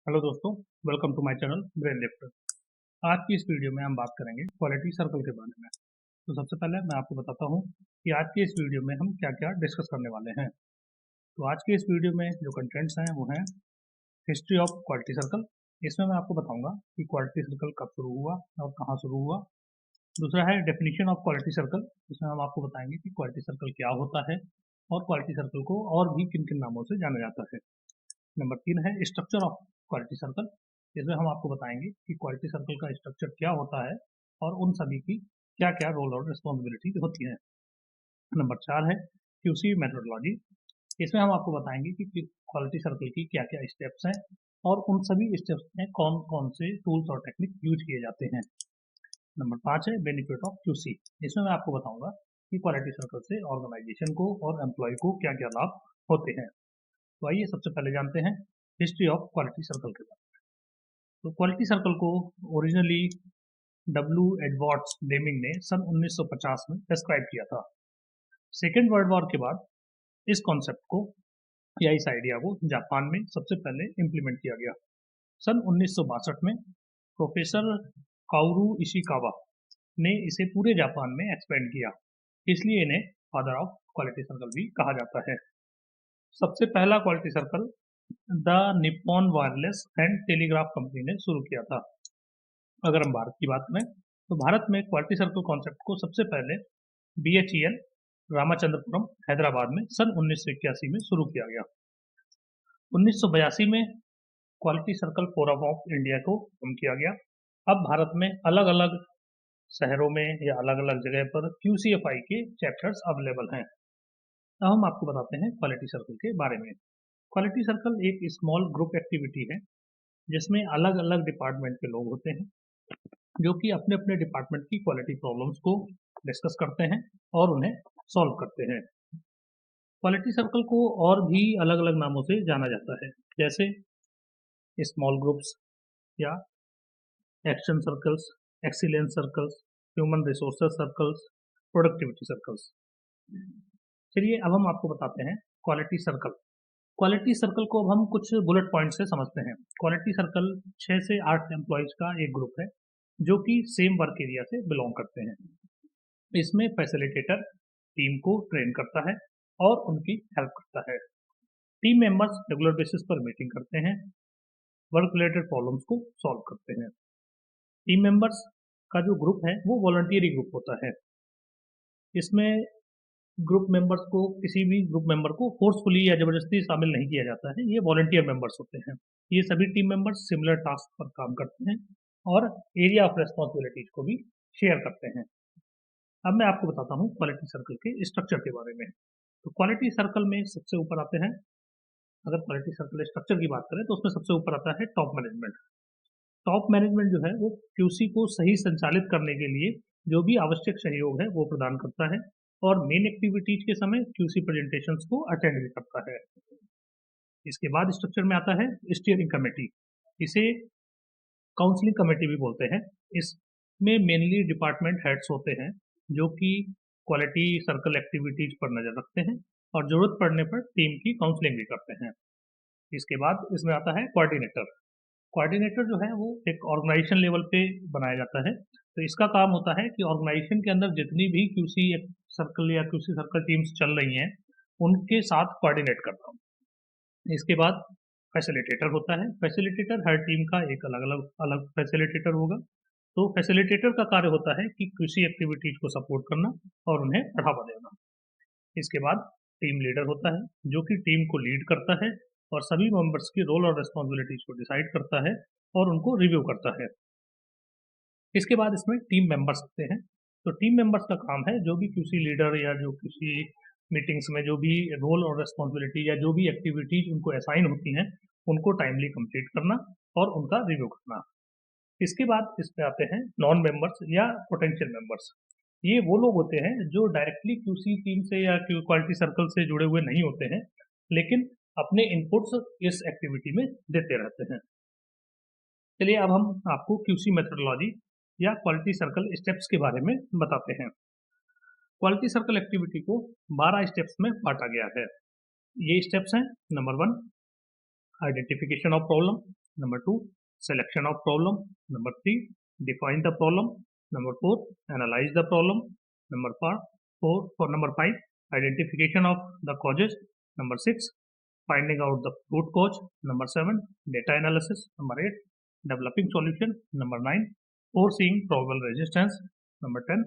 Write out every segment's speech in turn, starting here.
Hello दोस्तों, welcome to my channel Brain Lifter. आज की इस वीडियो में हम बात करेंगे क्वालिटी सर्कल के बारे में। तो सबसे पहले मैं आपको बताता हूँ कि आज की इस वीडियो में हम क्या क्या डिस्कस करने वाले हैं। तो आज के इस वीडियो में जो कंटेंट्स हैं वो हैं हिस्ट्री ऑफ क्वालिटी सर्कल। इसमें मैं आपको बताऊंगा कि क्वालिटी सर्कल कब शुरू हुआ और कहाँ शुरू हुआ। दूसरा है डेफिनेशन ऑफ क्वालिटी सर्कल। इसमें हम आपको बताएंगे कि क्वालिटी सर्कल क्या होता है और क्वालिटी सर्कल को और भी किन किन नामों से जाना जाता है। नंबर 3 है स्ट्रक्चर ऑफ क्वालिटी सर्कल। इसमें हम आपको बताएंगे कि क्वालिटी सर्कल का स्ट्रक्चर क्या होता है और उन सभी की क्या क्या रोल और रिस्पॉन्सिबिलिटी होती है। नंबर 4 है क्यूसी मेथोडोलॉजी। इसमें हम आपको बताएंगे कि क्वालिटी सर्कल की क्या क्या स्टेप्स हैं और उन सभी स्टेप्स में कौन कौन से टूल्स और टेक्निक यूज किए जाते हैं। नंबर 5 है बेनिफिट ऑफ क्यूसी। इसमें मैं आपको बताऊंगा कि क्वालिटी सर्कल से ऑर्गेनाइजेशन को और एम्प्लॉय को क्या क्या लाभ होते हैं। तो आइए सबसे पहले जानते हैं हिस्ट्री ऑफ क्वालिटी सर्कल के बारे में। तो क्वालिटी सर्कल को ओरिजिनली डब्ल्यू एडवर्ड्स डेमिंग ने सन 1950 में डिस्क्राइब किया था। सेकेंड वर्ल्ड वॉर के बाद इस कॉन्सेप्ट को या इस आइडिया को जापान में सबसे पहले इम्प्लीमेंट किया गया। सन 1962 में प्रोफेसर काओरू इशिकावा ने इसे पूरे जापान में एक्सपेंड किया, इसलिए इन्हें फादर ऑफ क्वालिटी सर्कल भी कहा जाता है। सबसे पहला quality circle the Nippon wireless and telegraph company ने शुरू किया था। अगर हम भारत की बात करें तो भारत में क्वालिटी सर्कल कॉन्सेप्ट को सबसे पहले BHEL रामाचंद्रपुरम हैदराबाद में सन 1981 में शुरू किया गया। 1982 में quality circle forum of India को फॉर्म किया गया। अब भारत में अलग अलग शहरों में या अलग अलग जगह पर QCFI के चैप्टर्स अवेलेबल हैं। अब हम आपको बताते हैं क्वालिटी सर्कल के बारे में। क्वालिटी सर्कल एक स्मॉल ग्रुप एक्टिविटी है जिसमें अलग अलग डिपार्टमेंट के लोग होते हैं जो कि अपने अपने डिपार्टमेंट की क्वालिटी प्रॉब्लम्स को डिस्कस करते हैं और उन्हें सॉल्व करते हैं। क्वालिटी सर्कल को और भी अलग अलग नामों से जाना जाता है, जैसे स्मॉल ग्रुप्स या action circles, excellence circles, human resources circles, productivity circles. चलिए अब हम आपको बताते हैं क्वालिटी सर्कल। क्वालिटी सर्कल को अब हम कुछ बुलेट पॉइंट से समझते हैं। क्वालिटी सर्कल 6 से 8 एम्प्लॉयज का एक ग्रुप है जो कि सेम वर्क एरिया से बिलोंग करते हैं। इसमें फैसिलिटेटर टीम को ट्रेन करता है और उनकी हेल्प करता है। टीम मेंबर्स रेगुलर बेसिस पर मीटिंग करते हैं, वर्क रिलेटेड प्रॉब्लम्स को सॉल्व करते हैं। टीम मेंबर्स का जो ग्रुप है वो वॉलंटियरी ग्रुप होता है। इसमें ग्रुप मेंबर्स को किसी भी ग्रुप मेंबर को फोर्सफुली या जबरदस्ती शामिल नहीं किया जाता है, ये वॉलंटियर मेंबर्स होते हैं। ये सभी टीम मेंबर्स सिमिलर टास्क पर काम करते हैं और एरिया ऑफ रेस्पॉन्सिबिलिटीज को भी शेयर करते हैं। अब मैं आपको बताता हूँ क्वालिटी सर्कल के स्ट्रक्चर के बारे में। तो क्वालिटी सर्कल में सबसे ऊपर आते हैं, अगर क्वालिटी सर्कल स्ट्रक्चर की बात करें तो उसमें सबसे ऊपर आता है टॉप मैनेजमेंट। टॉप मैनेजमेंट जो है वो QC को सही संचालित करने के लिए जो भी आवश्यक सहयोग है वो प्रदान करता है और मेन एक्टिविटीज के समय QC प्रेजेंटेशंस को अटेंड भी करता है। इसके बाद स्ट्रक्चर में आता है स्टीयरिंग कमेटी। इसे काउंसलिंग कमेटी भी बोलते हैं। इसमें मेनली डिपार्टमेंट हेड्स होते हैं जो कि क्वालिटी सर्कल एक्टिविटीज पर नजर रखते हैं और जरूरत पड़ने पर टीम की काउंसलिंग भी करते हैं। इसके बाद इसमें आता है कोऑर्डिनेटर। कोऑर्डिनेटर जो है वो एक ऑर्गेनाइजेशन लेवल पे बनाया जाता है। तो इसका काम होता है कि ऑर्गेनाइजेशन के अंदर जितनी भी QC सर्कल या QC सर्कल टीम्स चल रही हैं उनके साथ कोऑर्डिनेट करना। इसके बाद फैसिलिटेटर होता है। फैसिलिटेटर हर टीम का एक अलग फैसिलिटेटर होगा। तो फैसिलिटेटर का कार्य होता है कि QC एक्टिविटीज को सपोर्ट करना और उन्हें बढ़ावा देना। इसके बाद टीम लीडर होता है जो कि टीम को लीड करता है और सभी मेंबर्स की रोल और रिस्पॉन्सिबिलिटीज को डिसाइड करता है और उनको रिव्यू करता है। इसके बाद इसमें टीम मेंबर्स होते हैं। तो टीम मेंबर्स का काम है जो भी QC लीडर या जो QC मीटिंग्स में जो भी रोल और रिस्पॉन्सिबिलिटी या जो भी एक्टिविटीज उनको असाइन होती हैं उनको टाइमली कंप्लीट करना और उनका रिव्यू करना। इसके बाद इस पे आते हैं नॉन मेंबर्स या पोटेंशियल मेंबर्स। ये वो लोग होते हैं जो डायरेक्टली QC टीम से या क्वालिटी सर्कल से जुड़े हुए नहीं होते हैं लेकिन अपने इनपुट्स इस एक्टिविटी में देते रहते हैं। चलिए अब हम आपको QC मेथोडोलॉजी या क्वालिटी सर्कल स्टेप्स के बारे में बताते हैं। क्वालिटी सर्कल एक्टिविटी को 12 स्टेप्स में बांटा गया है। ये स्टेप्स हैं, number 1 identification of problem, Number 2, selection of problem. Number 3, define the problem. Number 4, analyze the problem. Number 5, identification of the causes. Number 6, finding out the root cause. Number 7, data analysis. Number 8, developing solution. Number 9, foreseeing probable resistance. Number 10,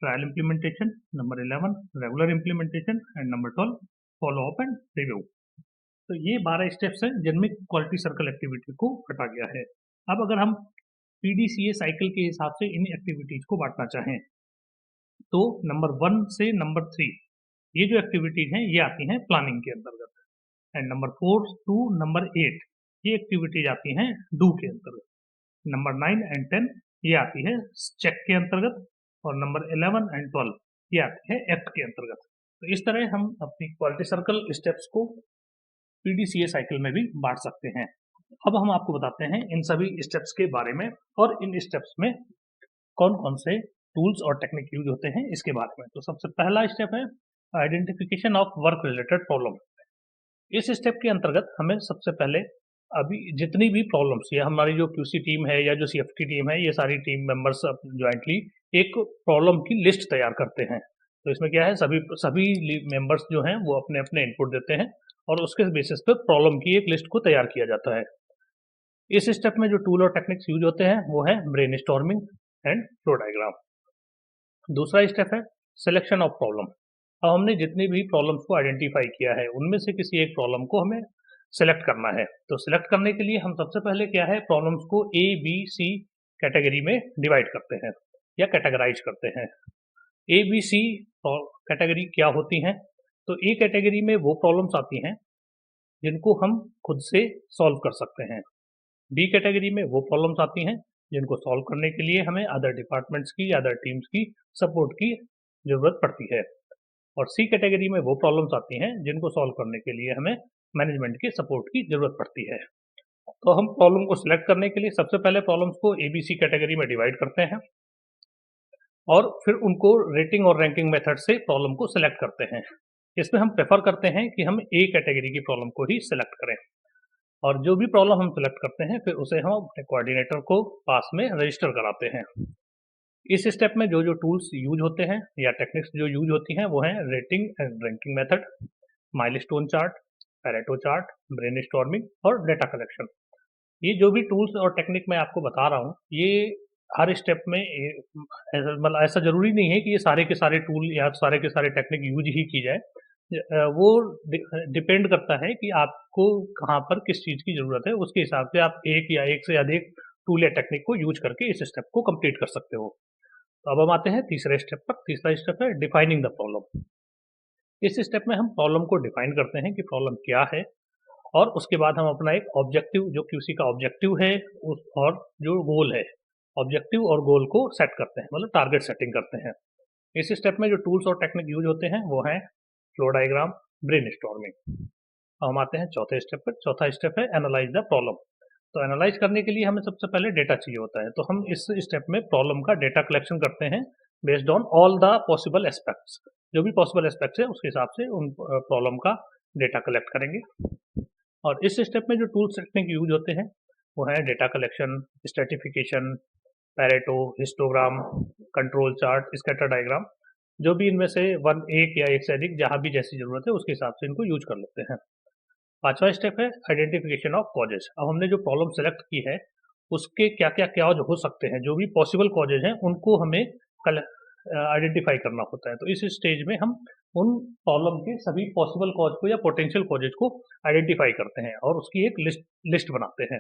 trial implementation. Number 11, regular implementation. And number 12, follow up and review. तो ये 12 steps हैं जिनमें quality circle activity को हटा गया है। अब अगर हम पीडीसीए साइकिल के हिसाब से इन एक्टिविटीज को बांटना चाहें तो नंबर 1 से नंबर 3 ये जो एक्टिविटीज हैं ये आती हैं प्लानिंग के अंतर्गत, एंड नंबर 4 टू नंबर 8 ये एक्टिविटीज आती हैं डू के अंतर्गत। नंबर 9 एंड 10 ये आती है चेक के अंतर्गत, और नंबर 11 एंड 12 ये आती है एक्ट के अंतर्गत। तो इस तरह हम अपनी क्वालिटी सर्कल स्टेप्स को पीडीसीए साइकिल में भी बांट सकते हैं। अब हम आपको बताते हैं इन सभी स्टेप्स के बारे में और इन स्टेप्स में कौन कौन से टूल्स और टेक्निक यूज होते हैं इसके बारे में। तो सबसे पहला स्टेप है identification of work related problem. इस स्टेप के अंतर्गत हमें सबसे पहले अभी जितनी भी प्रॉब्लम्स या हमारी जो क्यूसी टीम है या जो सीएफटी टीम है, ये सारी टीम मेंबर्स ज्वाइंटली एक प्रॉब्लम की लिस्ट तैयार करते हैं। तो इसमें क्या है, सभी मेंबर्स जो हैं वो अपने अपने इनपुट देते हैं और उसके बेसिस पे प्रॉब्लम की एक लिस्ट को तैयार किया जाता है। इस स्टेप में जो टूल और टेक्निक्स यूज होते हैं वो है ब्रेनस्टॉर्मिंग एंड फ्लो डायग्राम। दूसरा स्टेप है सिलेक्शन ऑफ प्रॉब्लम। अब हमने जितनी भी प्रॉब्लम्स को आइडेंटिफाई किया है उनमें से किसी एक प्रॉब्लम को हमें सिलेक्ट करना है। तो सिलेक्ट करने के लिए हम सबसे पहले क्या है, प्रॉब्लम्स को ए बी सी कैटेगरी में डिवाइड करते हैं या कैटेगराइज करते हैं। ए बी सी कैटेगरी क्या होती हैं? तो ए कैटेगरी में वो प्रॉब्लम्स आती हैं जिनको हम खुद से सॉल्व कर सकते हैं। बी कैटेगरी में वो प्रॉब्लम्स आती हैं जिनको सॉल्व करने के लिए हमें अदर डिपार्टमेंट्स की, अदर टीम्स की सपोर्ट की जरूरत पड़ती है। और सी कैटेगरी में वो प्रॉब्लम्स आती हैं जिनको सॉल्व करने के लिए हमें मैनेजमेंट के सपोर्ट की जरूरत पड़ती है। तो हम प्रॉब्लम को सिलेक्ट करने के लिए सबसे पहले प्रॉब्लम्स को एबीसी कैटेगरी में डिवाइड करते हैं और फिर उनको रेटिंग और रैंकिंग मेथड से प्रॉब्लम को सिलेक्ट करते हैं। इसमें हम प्रेफर करते हैं कि हम ए कैटेगरी की प्रॉब्लम को ही सिलेक्ट करें, और जो भी प्रॉब्लम हम सिलेक्ट करते हैं फिर उसे हम अपने कोऑर्डिनेटर को पास में रजिस्टर कराते हैं। इस स्टेप में जो जो टूल्स यूज होते हैं या टेक्निक्स जो यूज होती हैं वो हैं rating and ranking method, milestone chart, Pareto chart, brainstorming और डेटा कलेक्शन। ये जो भी टूल्स और टेक्निक मैं आपको बता रहा हूँ ये हर स्टेप में मतलब ऐसा जरूरी नहीं है कि ये सारे के सारे टूल या सारे के सारे टेक्निक यूज ही की जाए। वो डिपेंड करता है कि आपको कहाँ पर किस चीज़ की ज़रूरत है, उसके हिसाब से आप एक या एक से अधिक टूल या टेक्निक को यूज करके इस स्टेप को कंप्लीट कर सकते हो। तो अब हम आते हैं तीसरे स्टेप पर। तीसरा स्टेप है डिफाइनिंग द प्रॉब्लम। इस स्टेप में हम प्रॉब्लम को डिफाइन करते हैं कि प्रॉब्लम क्या है, और उसके बाद हम अपना एक ऑब्जेक्टिव, जो क्यूसी का ऑब्जेक्टिव है और जो गोल है, ऑब्जेक्टिव और गोल को सेट करते हैं, मतलब टारगेट सेटिंग करते हैं। इस स्टेप में जो टूल्स और टेक्निक यूज होते हैं वो हैं फ्लो डायग्राम, ब्रेनस्टॉर्मिंग। हम आते हैं चौथे स्टेप पर। चौथा स्टेप है एनालाइज द प्रॉब्लम। तो एनालाइज करने के लिए हमें सबसे पहले डेटा चाहिए होता है। तो हम इस स्टेप में प्रॉब्लम का डेटा कलेक्शन करते हैं based on all the possible aspects. जो भी पॉसिबल एस्पेक्ट्स है उसके हिसाब से उन प्रॉब्लम का डेटा कलेक्ट करेंगे। और इस स्टेप में जो टूल्स टेक्निक यूज होते हैं वो है data collection, stratification, Pareto, histogram, control chart, scatter diagram. जो भी इनमें से एक या एक से अधिक जहाँ भी जैसी जरूरत है उसके हिसाब से इनको यूज कर लेते हैं। पांचवा स्टेप है आइडेंटिफिकेशन ऑफ कॉजेज। अब हमने जो प्रॉब्लम सेलेक्ट की है उसके क्या क्या कॉज हो सकते हैं, जो भी पॉसिबल कॉजेज हैं उनको हमें आइडेंटिफाई करना होता है। तो इस स्टेज में हम उन प्रॉब्लम के सभी पॉसिबल कॉज को या पोटेंशियल कॉजेज को आइडेंटिफाई करते हैं और उसकी एक लिस्ट बनाते हैं।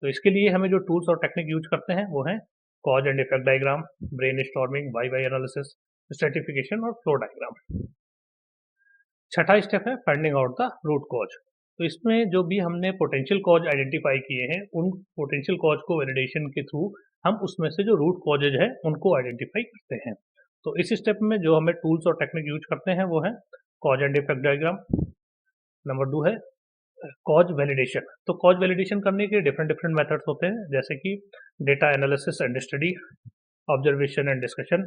तो इसके लिए हमें जो टूल्स और टेक्निक यूज करते हैं वो है cause and effect diagram, brainstorming, why why analysis, stratification और फ्लो डायग्राम। छठा स्टेप है finding out the root cause. तो इसमें जो भी हमने पोटेंशियल कॉज आइडेंटिफाई किए हैं उन पोटेंशियल कॉज को वैलिडेशन के थ्रू हम उसमें से जो रूट कॉजेज है उनको आइडेंटिफाई करते हैं। तो इस स्टेप में जो हमें टूल्स और टेक्निक यूज करते हैं वो है cause and effect diagram. Number 2 है कॉज वैलिडेशन। तो कॉज वैलिडेशन करने के डिफरेंट मेथड्स होते हैं, जैसे कि data analysis and study, observation and discussion,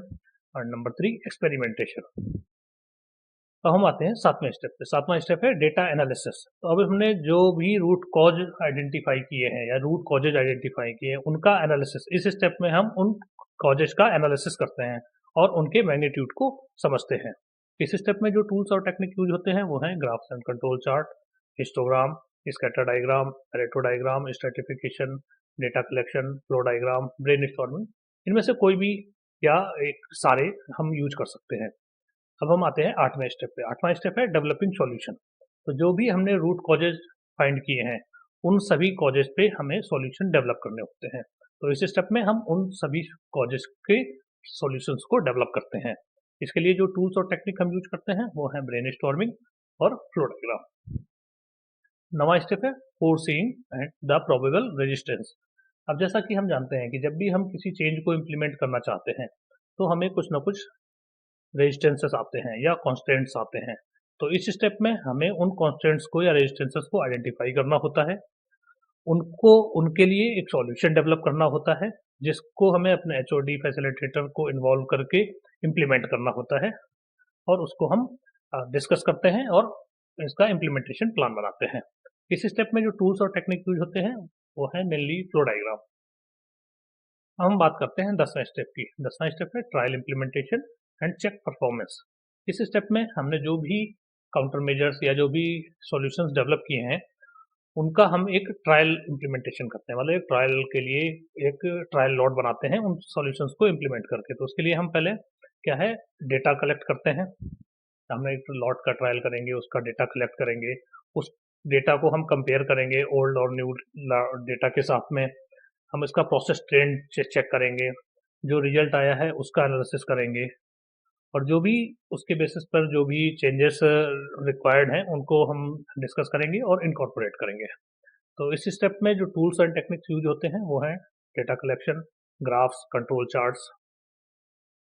और नंबर 3 एक्सपेरिमेंटेशन। तो हम आते हैं 7वें स्टेप पे। 7वां स्टेप है डेटा एनालिसिस। तो अब हमने जो भी रूट कॉज आइडेंटिफाई किए हैं या रूट कॉजेज आइडेंटिफाई किए हैं उनका एनालिसिस, इस स्टेप में हम उन कॉजेज का एनालिसिस करते हैं और उनके मैग्नीट्यूड को समझते हैं। इस स्टेप में जो टूल्स और टेक्निक यूज होते हैं वो हैं graphs and control chart, histogram, scatter diagram, retro diagram, stratification, data collection, flow diagram, brainstorming. इनमें से कोई भी या एक सारे हम यूज कर सकते हैं। अब हम आते हैं 8वें स्टेप पे। 8वां स्टेप है डेवलपिंग सॉल्यूशन। तो जो भी हमने रूट कॉजेज फाइंड किए हैं उन सभी कॉजेज पे हमें सॉल्यूशन डेवलप करने होते हैं। तो इस स्टेप में हम उन सभी कॉजेज के सॉल्यूशंस को डेवलप करते हैं। इसके लिए जो टूल्स और टेक्निक हम यूज करते हैं वो है ब्रेनस्टॉर्मिंग और फ्लो डायग्राम। 9वां स्टेप है फोरसीइंग एंड द प्रोबेबल रेजिस्टेंस। अब जैसा कि हम जानते हैं कि जब भी हम किसी चेंज को इम्प्लीमेंट करना चाहते हैं तो हमें कुछ ना कुछ रेजिस्टेंसेस आते हैं या कॉन्स्टेंट्स आते हैं। तो इस स्टेप में हमें उन कॉन्स्टेंट्स को या रेजिस्टेंसेस को आइडेंटिफाई करना होता है, उनको उनके लिए एक सॉल्यूशन डेवलप करना होता है जिसको हमें अपने एचओडी फैसिलिटेटर को इन्वॉल्व करके इम्प्लीमेंट करना होता है और उसको हम डिस्कस करते हैं और इसका इम्प्लीमेंटेशन प्लान बनाते हैं। इस स्टेप में जो टूल्स और टेक्निक यूज होते हैं वो है मेनली फ्लो डायग्राम। अब हम बात करते हैं 10वें स्टेप की। 10वां स्टेप है trial implementation and check performance. इस स्टेप में हमने जो भी काउंटर मेजर्स या जो भी सॉल्यूशंस डेवलप किए हैं उनका हम एक ट्रायल इम्प्लीमेंटेशन करते हैं, मतलब एक ट्रायल के लिए एक ट्रायल लॉट बनाते हैं उन सॉल्यूशंस को इम्प्लीमेंट करके। तो उसके लिए हम पहले क्या है डेटा कलेक्ट करते हैं। हम एक लॉट का ट्रायल करेंगे, उसका डेटा कलेक्ट करेंगे, उस डेटा को हम कंपेयर करेंगे ओल्ड और न्यू डेटा के साथ में। हम इसका प्रोसेस ट्रेंड चेक करेंगे, जो रिजल्ट आया है उसका एनालिसिस करेंगे और जो भी उसके बेसिस पर जो भी चेंजेस रिक्वायर्ड हैं उनको हम डिस्कस करेंगे और इनकॉर्पोरेट करेंगे। तो इस स्टेप में जो टूल्स एंड टेक्निक्स यूज होते हैं वो हैं data collection, graphs, control charts.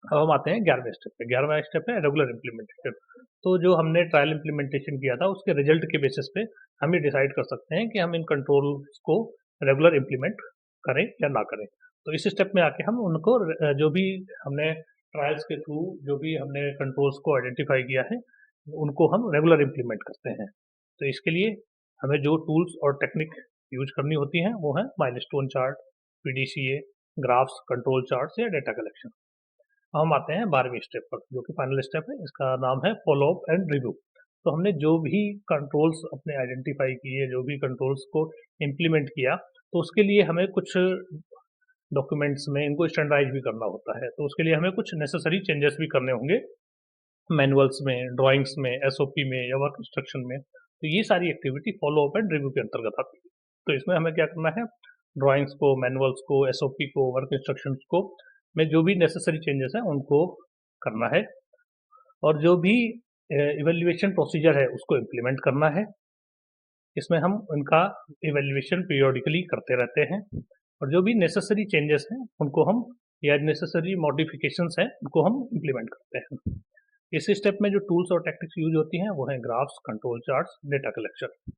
अब हम आते हैं 11वें स्टेप पे। 11वां स्टेप है रेगुलर इम्प्लीमेंटेशन। तो जो हमने ट्रायल इम्प्लीमेंटेशन किया था उसके रिजल्ट के बेसिस पे हम ये डिसाइड कर सकते हैं कि हम इन कंट्रोल्स को रेगुलर इम्प्लीमेंट करें या ना करें। तो इस स्टेप में आके हम उनको जो भी हमने ट्रायल्स के थ्रू जो भी हमने कंट्रोल्स को आइडेंटिफाई किया है उनको हम रेगुलर इम्प्लीमेंट करते हैं। तो इसके लिए हमें जो टूल्स और टेक्निक यूज करनी होती हैं वो है milestone chart, PDCA, graphs, control charts या डेटा कलेक्शन। हम आते हैं 12वीं स्टेप पर जो कि फाइनल स्टेप है। इसका नाम है फॉलो अप एंड रिव्यू। तो हमने जो भी कंट्रोल्स अपने आइडेंटिफाई किए, जो भी कंट्रोल्स को इम्प्लीमेंट किया, तो उसके लिए हमें कुछ डॉक्यूमेंट्स में इनको स्टैंडर्डाइज भी करना होता है। तो उसके लिए हमें कुछ नेसेसरी चेंजेस भी करने होंगे मैनुअल्स में, ड्राइंग्स में, एसओपी में या वर्क इंस्ट्रक्शन में। तो ये सारी activity follow up and review के अंतर्गत आती है। तो इसमें हमें क्या करना है, ड्राइंग्स को, मैनुअल्स को, एसओपी को, वर्क इंस्ट्रक्शंस को में जो भी नेसेसरी चेंजेस हैं उनको करना है और जो भी इवैल्यूएशन प्रोसीजर है उसको इम्प्लीमेंट करना है। इसमें हम उनका इवैल्यूएशन पीरियोडिकली करते रहते हैं और जो भी नेसेसरी चेंजेस हैं उनको हम या नेसेसरी मॉडिफिकेशंस हैं उनको हम इम्प्लीमेंट करते हैं। इस स्टेप में जो टूल्स और टेक्निक्स यूज होती हैं वो हैं graphs, control charts, data collection.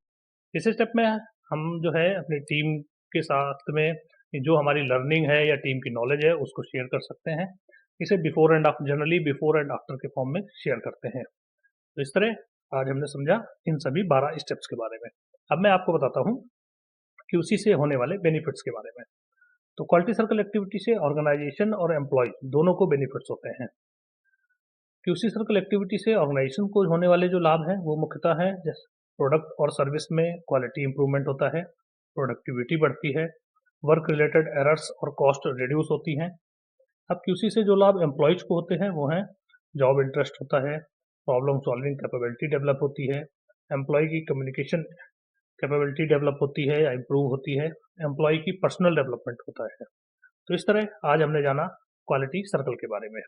इस स्टेप में हम जो है अपनी टीम के साथ में जो हमारी लर्निंग है या टीम की नॉलेज है उसको शेयर कर सकते हैं। इसे before and after, generally before and after के फॉर्म में शेयर करते हैं। तो इस तरह आज हमने समझा इन सभी 12 स्टेप्स के बारे में। अब मैं आपको बताता हूँ क्यूसी से होने वाले बेनिफिट्स के बारे में। तो क्वालिटी सर्कल एक्टिविटी से ऑर्गेनाइजेशन और एम्प्लॉय दोनों को बेनिफिट्स होते हैं। क्यूसी सर्कल एक्टिविटी से ऑर्गेनाइजेशन को होने वाले जो लाभ हैं वो मुख्यतः हैं जैसे प्रोडक्ट और सर्विस में क्वालिटी इंप्रूवमेंट होता है, प्रोडक्टिविटी बढ़ती है, वर्क रिलेटेड एरर्स और कॉस्ट रिड्यूस होती हैं। अब क्यूसी से जो लाभ एम्प्लॉयज को होते हैं वो हैं जॉब इंटरेस्ट होता है, प्रॉब्लम सॉल्विंग कैपेबिलिटी डेवलप होती है, एम्प्लॉय की कम्युनिकेशन कैपेबिलिटी डेवलप होती है या इम्प्रूव होती है, एम्प्लॉय की पर्सनल डेवलपमेंट होता है। तो इस तरह आज हमने जाना क्वालिटी सर्कल के बारे में।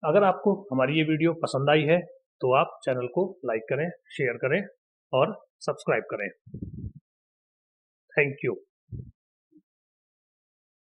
अगर आपको हमारी ये वीडियो पसंद आई है तो आप चैनल को लाइक करें, शेयर करें और सब्सक्राइब करें। Thank you.